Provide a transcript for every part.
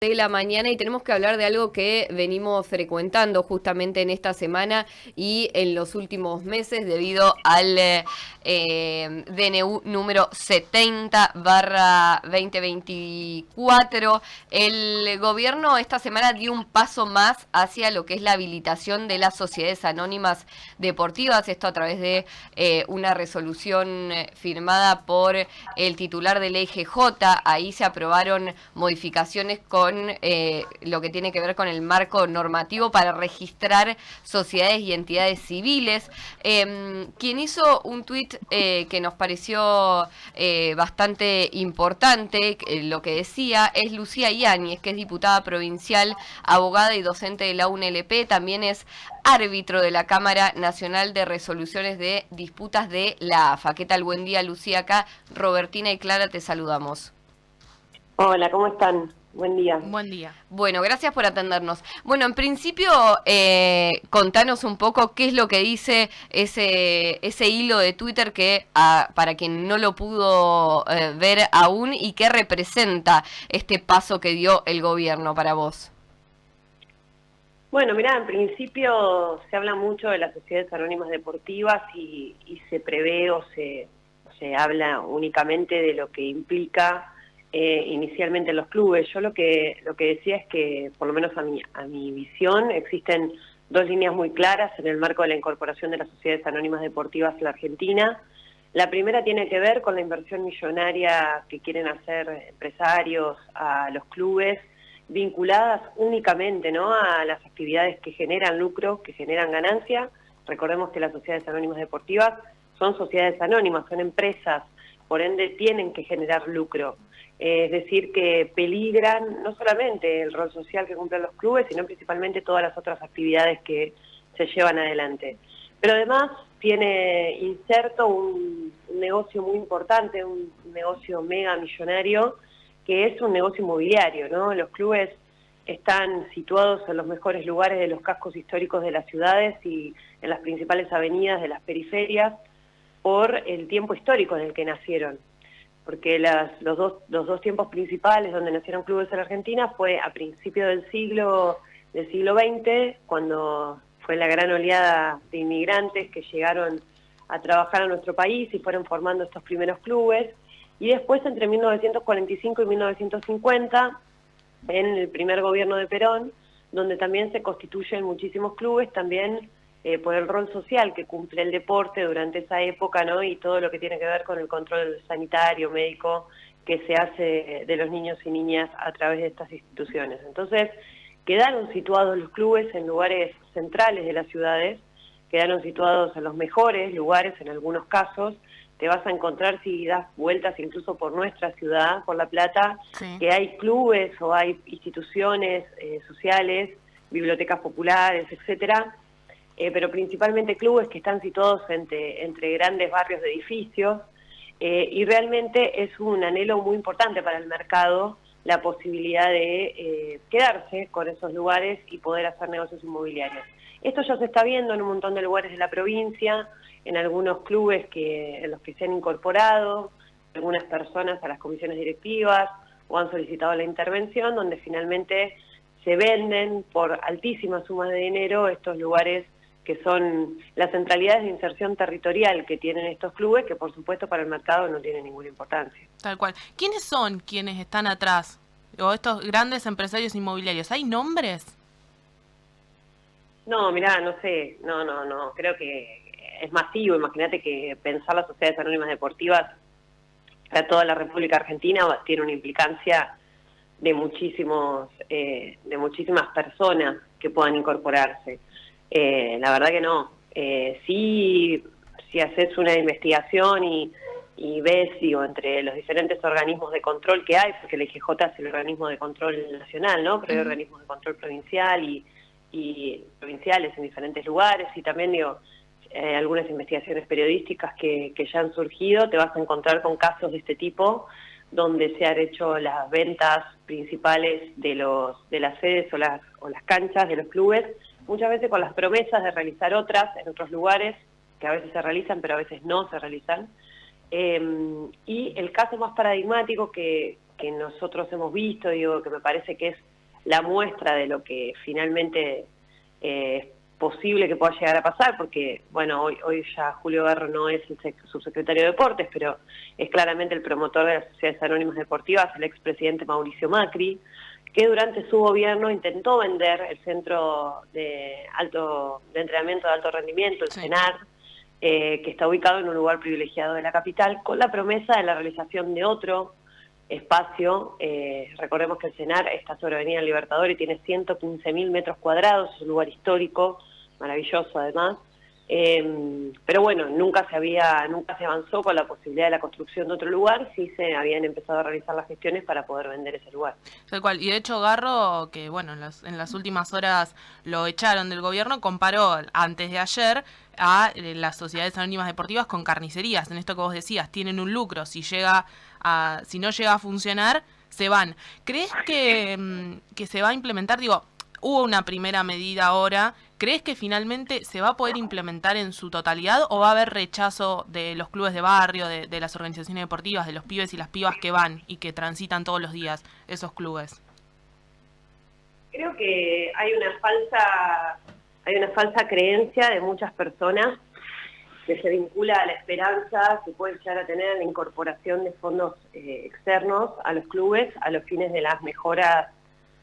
De la mañana y tenemos que hablar de algo que venimos frecuentando justamente en esta semana y en los últimos meses debido al DNU número 70/2024. El gobierno esta semana dio un paso más hacia lo que es la habilitación de las sociedades anónimas deportivas, esto a través de una resolución firmada por el titular del EIGJ. Ahí se aprobaron modificaciones con lo que tiene que ver con el marco normativo para registrar sociedades y entidades civiles. Quien hizo un tuit que nos pareció bastante importante, lo que decía, es Lucía Yáñez, que es diputada provincial, abogada y docente de la UNLP, también es árbitro de la Cámara Nacional de Resoluciones de Disputas de la AFA. ¿Qué tal? Buen día, Lucía. Acá Robertina y Clara te saludamos. Hola, ¿cómo están? Buen día. Buen día. Bueno, gracias por atendernos. Bueno, en principio, contanos un poco qué es lo que dice ese hilo de Twitter que, para quien no lo pudo ver aún, y qué representa este paso que dio el gobierno para vos. Bueno, mirá, en principio se habla mucho de las sociedades anónimas deportivas y se prevé o se habla únicamente de lo que implica inicialmente los clubes. Yo lo que decía es que, por lo menos a mi visión, existen dos líneas muy claras en el marco de la incorporación de las sociedades anónimas deportivas en la Argentina. La primera tiene que ver con la inversión millonaria que quieren hacer empresarios a los clubes, vinculadas únicamente, ¿no?, a las actividades que generan lucro, que generan ganancia. Recordemos que las sociedades anónimas deportivas son sociedades anónimas, son empresas, por ende tienen que generar lucro. Es decir, que peligran no solamente el rol social que cumplen los clubes, sino principalmente todas las otras actividades que se llevan adelante. Pero además tiene inserto un negocio muy importante, un negocio mega millonario, que es un negocio inmobiliario, ¿no? Los clubes están situados en los mejores lugares de los cascos históricos de las ciudades y en las principales avenidas de las periferias por el tiempo histórico en el que nacieron. Porque los dos tiempos principales donde nacieron clubes en la Argentina fue a principios del siglo XX, cuando fue la gran oleada de inmigrantes que llegaron a trabajar a nuestro país y fueron formando estos primeros clubes, y después entre 1945 y 1950, en el primer gobierno de Perón, donde también se constituyen muchísimos clubes, también por el rol social que cumple el deporte durante esa época, ¿no?, y todo lo que tiene que ver con el control sanitario, médico, que se hace de los niños y niñas a través de estas instituciones. Entonces, quedaron situados los clubes en lugares centrales de las ciudades, quedaron situados en los mejores lugares en algunos casos. Te vas a encontrar, si das vueltas incluso por nuestra ciudad, por La Plata, Sí. que hay clubes o hay instituciones sociales, bibliotecas populares, etcétera, pero principalmente clubes que están situados entre grandes barrios de edificios, y realmente es un anhelo muy importante para el mercado la posibilidad de quedarse con esos lugares y poder hacer negocios inmobiliarios. Esto ya se está viendo en un montón de lugares de la provincia, en algunos clubes en los que se han incorporado algunas personas a las comisiones directivas o han solicitado la intervención, donde finalmente se venden por altísimas sumas de dinero estos lugares que son las centralidades de inserción territorial que tienen estos clubes, que por supuesto para el mercado no tienen ninguna importancia. Tal cual. ¿Quiénes son quienes están atrás? O estos grandes empresarios inmobiliarios. ¿Hay nombres? No, mirá, no sé, no, creo que es masivo. Imagínate que pensar las sociedades anónimas deportivas a toda la República Argentina tiene una implicancia de muchísimas personas que puedan incorporarse. La verdad que no. Sí, si haces una investigación y ves, digo, entre los diferentes organismos de control que hay, porque el IGJ es el organismo de control nacional, ¿no? Pero hay organismos de control provincial y provinciales en diferentes lugares, y también, digo, algunas investigaciones periodísticas que ya han surgido, te vas a encontrar con casos de este tipo, donde se han hecho las ventas principales de las sedes o las canchas de los clubes, muchas veces con las promesas de realizar otras en otros lugares, que a veces se realizan, pero a veces no se realizan. Y el caso más paradigmático que nosotros hemos visto, digo, que me parece que es la muestra de lo que finalmente es posible que pueda llegar a pasar, porque, bueno, hoy ya Julio Garro no es el subsecretario de Deportes, pero es claramente el promotor de las sociedades anónimas deportivas, el expresidente Mauricio Macri, que durante su gobierno intentó vender el centro de entrenamiento de alto rendimiento, el CENAR, que está ubicado en un lugar privilegiado de la capital, con la promesa de la realización de otro espacio. Recordemos que el CENAR está sobre Avenida Libertador y tiene 115.000 metros cuadrados, es un lugar histórico, maravilloso además, pero bueno, nunca se avanzó con la posibilidad de la construcción de otro lugar, sí se habían empezado a realizar las gestiones para poder vender ese lugar. Tal cual, y de hecho Garro, que bueno, en las últimas horas lo echaron del gobierno, comparó antes de ayer a las sociedades anónimas deportivas con carnicerías. En esto que vos decías, tienen un lucro, si no llega a funcionar, se van. ¿Crees que se va a implementar? Digo, hubo una primera medida ahora. ¿Crees que finalmente se va a poder implementar en su totalidad o va a haber rechazo de los clubes de barrio, de las organizaciones deportivas, de los pibes y las pibas que van y que transitan todos los días esos clubes? Creo que hay una falsa creencia de muchas personas que se vincula a la esperanza que puede llegar a tener la incorporación de fondos externos a los clubes a los fines de las mejoras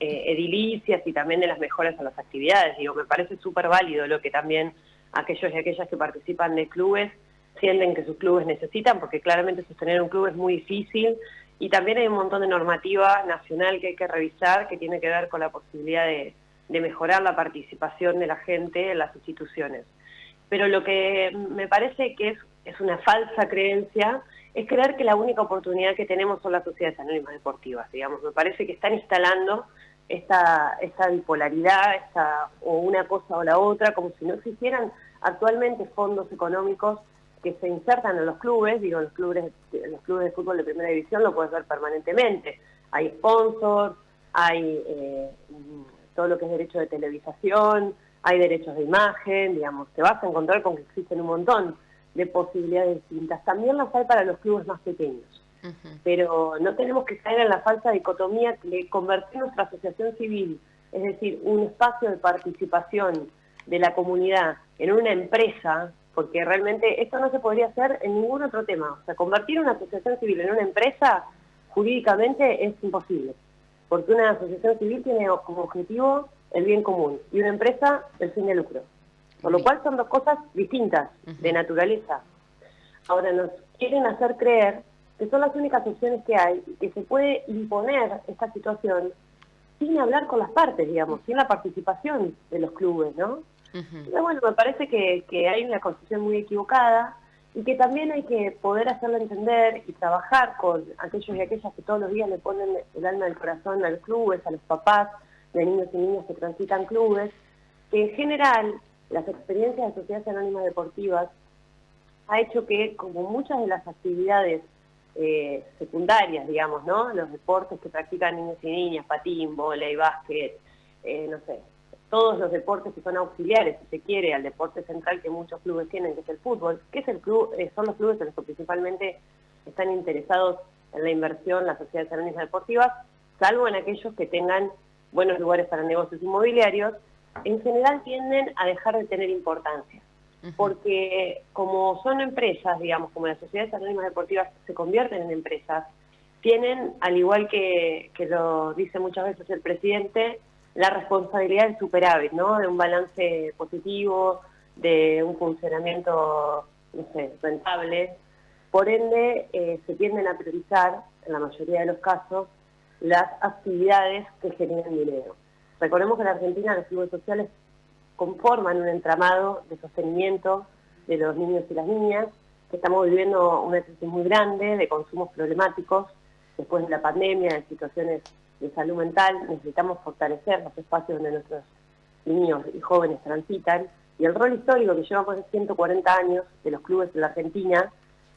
edilicias y también de las mejoras a las actividades. Digo, me parece súper válido lo que también aquellos y aquellas que participan de clubes sienten que sus clubes necesitan, porque claramente sostener un club es muy difícil, y también hay un montón de normativa nacional que hay que revisar, que tiene que ver con la posibilidad de mejorar la participación de la gente en las instituciones. Pero lo que me parece que es una falsa creencia es creer que la única oportunidad que tenemos son las sociedades anónimas deportivas, digamos. Me parece que están instalando esta bipolaridad, o una cosa o la otra, como si no existieran actualmente fondos económicos que se insertan en los clubes. Digo, los clubes de fútbol de primera división lo puedes ver permanentemente. Hay sponsors, hay todo lo que es derecho de televisación, hay derechos de imagen, digamos, te vas a encontrar con que existen un montón de posibilidades distintas. También las hay para los clubes más pequeños. Pero no tenemos que caer en la falsa dicotomía de convertir nuestra asociación civil, es decir, un espacio de participación de la comunidad, en una empresa, porque realmente esto no se podría hacer en ningún otro tema. O sea, convertir una asociación civil en una empresa jurídicamente es imposible, porque una asociación civil tiene como objetivo el bien común y una empresa el fin de lucro. Por lo cual son dos cosas distintas de naturaleza. Ahora nos quieren hacer creer que son las únicas opciones que hay y que se puede imponer esta situación sin hablar con las partes, digamos, sin la participación de los clubes, ¿no? Pero bueno, me parece que hay una concepción muy equivocada y que también hay que poder hacerlo entender y trabajar con aquellos y aquellas que todos los días le ponen el alma del corazón a los clubes, a los papás de niños y niñas que transitan clubes, que en general las experiencias de sociedades anónimas deportivas ha hecho que, como muchas de las actividades secundarias, digamos, ¿no? Los deportes que practican niños y niñas, patín, vóley, básquet, no sé, todos los deportes que son auxiliares, si se quiere, al deporte central que muchos clubes tienen, que es el fútbol, que es son los clubes en los que principalmente están interesados en la inversión, las sociedades anónimas deportivas, salvo en aquellos que tengan buenos lugares para negocios inmobiliarios, en general tienden a dejar de tener importancia. Porque como son empresas, digamos, como las sociedades anónimas deportivas se convierten en empresas, tienen, al igual que lo dice muchas veces el presidente, la responsabilidad del superávit, ¿no? De un balance positivo, de un funcionamiento, no sé, rentable. Por ende, se tienden a priorizar, en la mayoría de los casos, las actividades que generan dinero. Recordemos que en Argentina los clubes sociales conforman un entramado de sostenimiento de los niños y las niñas, que estamos viviendo una crisis muy grande de consumos problemáticos después de la pandemia, de situaciones de salud mental. Necesitamos fortalecer los espacios donde nuestros niños y jóvenes transitan, y el rol histórico que lleva más de 140 años de los clubes en la Argentina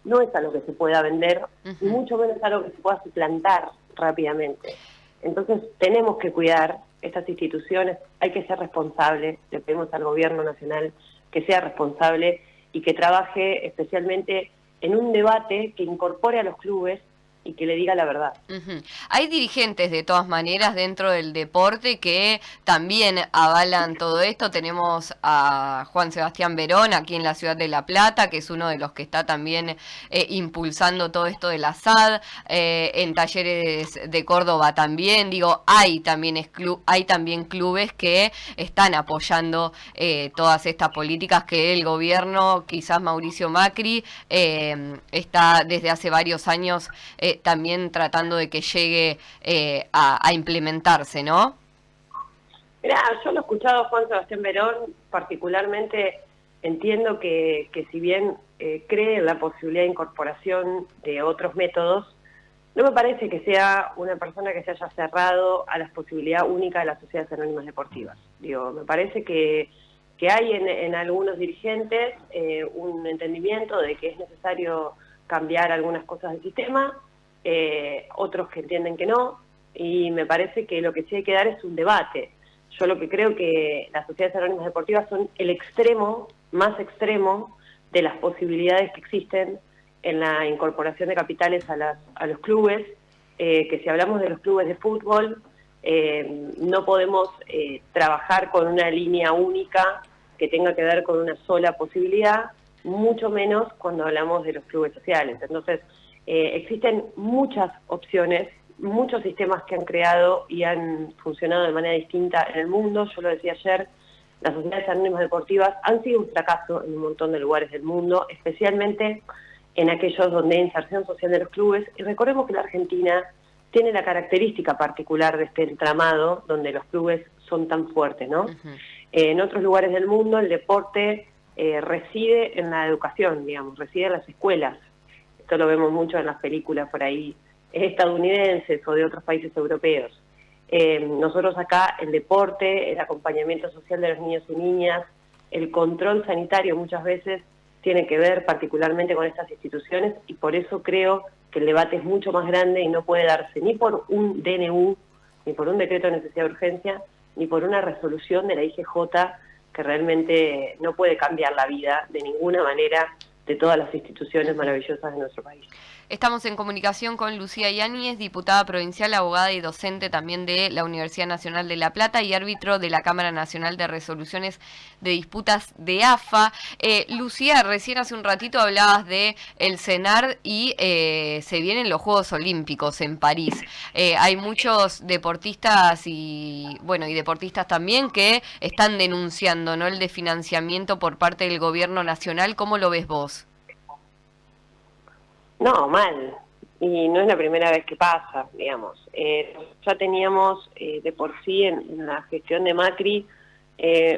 no es algo que se pueda vender, y mucho menos algo que se pueda suplantar rápidamente. Entonces tenemos que cuidar estas instituciones, hay que ser responsable, le pedimos al gobierno nacional que sea responsable y que trabaje especialmente en un debate que incorpore a los clubes y que le diga la verdad. Ujú. Hay dirigentes de todas maneras dentro del deporte que también avalan todo esto. Tenemos a Juan Sebastián Verón aquí en la ciudad de La Plata, que es uno de los que está también impulsando todo esto de la SAD. En Talleres de Córdoba también, digo, hay también clubes que están apoyando todas estas políticas que el gobierno, quizás Mauricio Macri, está desde hace varios años también tratando de que llegue a implementarse, ¿no? Mirá, yo lo he escuchado a Juan Sebastián Verón, particularmente entiendo que si bien cree en la posibilidad de incorporación de otros métodos, no me parece que sea una persona que se haya cerrado a la posibilidad única de las sociedades anónimas deportivas. Digo, me parece que hay en algunos dirigentes un entendimiento de que es necesario cambiar algunas cosas del sistema, otros que entienden que no, y me parece que lo que sí hay que dar es un debate. Yo lo que creo que las sociedades anónimas deportivas son el extremo, más extremo, de las posibilidades que existen en la incorporación de capitales a los clubes, que si hablamos de los clubes de fútbol, no podemos trabajar con una línea única que tenga que ver con una sola posibilidad, mucho menos cuando hablamos de los clubes sociales. Entonces, existen muchas opciones, muchos sistemas que han creado y han funcionado de manera distinta en el mundo. Yo lo decía ayer, las sociedades anónimas deportivas han sido un fracaso en un montón de lugares del mundo, especialmente en aquellos donde hay inserción social de los clubes. Y recordemos que la Argentina tiene la característica particular de este entramado donde los clubes son tan fuertes, ¿no? Uh-huh. En otros lugares del mundo el deporte reside en la educación, digamos, reside en las escuelas. Esto lo vemos mucho en las películas por ahí estadounidenses o de otros países europeos. Nosotros acá el deporte, el acompañamiento social de los niños y niñas, el control sanitario muchas veces tiene que ver particularmente con estas instituciones, y por eso creo que el debate es mucho más grande y no puede darse ni por un DNU, ni por un decreto de necesidad de urgencia, ni por una resolución de la IGJ que realmente no puede cambiar la vida de ninguna manera de todas las instituciones maravillosas de nuestro país. Estamos en comunicación con Lucía Yáñez, diputada provincial, abogada y docente también de la Universidad Nacional de La Plata y árbitro de la Cámara Nacional de Resoluciones de Disputas de AFA. Lucía, recién hace un ratito hablabas de el CENAR y se vienen los Juegos Olímpicos en París. Hay muchos deportistas y deportistas también que están denunciando, ¿no?, el desfinanciamiento por parte del gobierno nacional. ¿Cómo lo ves vos? No, mal. Y no es la primera vez que pasa, digamos. Ya teníamos de por sí en la gestión de Macri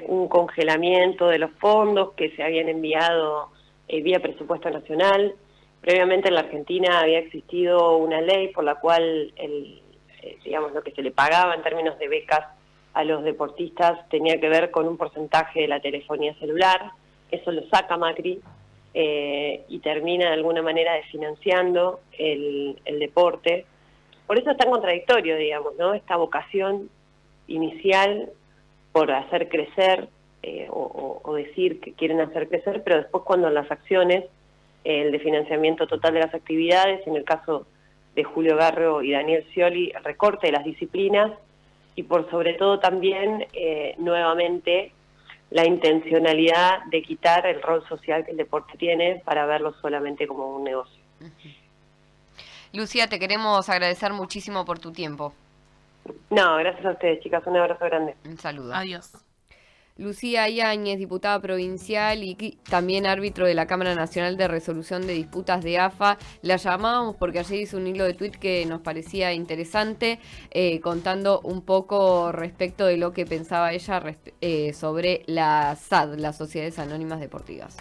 un congelamiento de los fondos que se habían enviado vía presupuesto nacional. Previamente en la Argentina había existido una ley por la cual lo que se le pagaba en términos de becas a los deportistas tenía que ver con un porcentaje de la telefonía celular. Eso lo saca Macri. Y termina de alguna manera desfinanciando el deporte. Por eso es tan contradictorio, digamos, ¿no? Esta vocación inicial por hacer crecer o decir que quieren hacer crecer, pero después cuando en las acciones, el desfinanciamiento total de las actividades, en el caso de Julio Garro y Daniel Scioli, el recorte de las disciplinas y por sobre todo también nuevamente la intencionalidad de quitar el rol social que el deporte tiene para verlo solamente como un negocio. Lucía, te queremos agradecer muchísimo por tu tiempo. No, gracias a ustedes, chicas. Un abrazo grande. Un saludo. Adiós. Lucía Yáñez, diputada provincial y también árbitro de la Cámara Nacional de Resolución de Disputas de AFA. La llamábamos porque ayer hizo un hilo de tuit que nos parecía interesante, contando un poco respecto de lo que pensaba ella sobre la SAD, las Sociedades Anónimas Deportivas.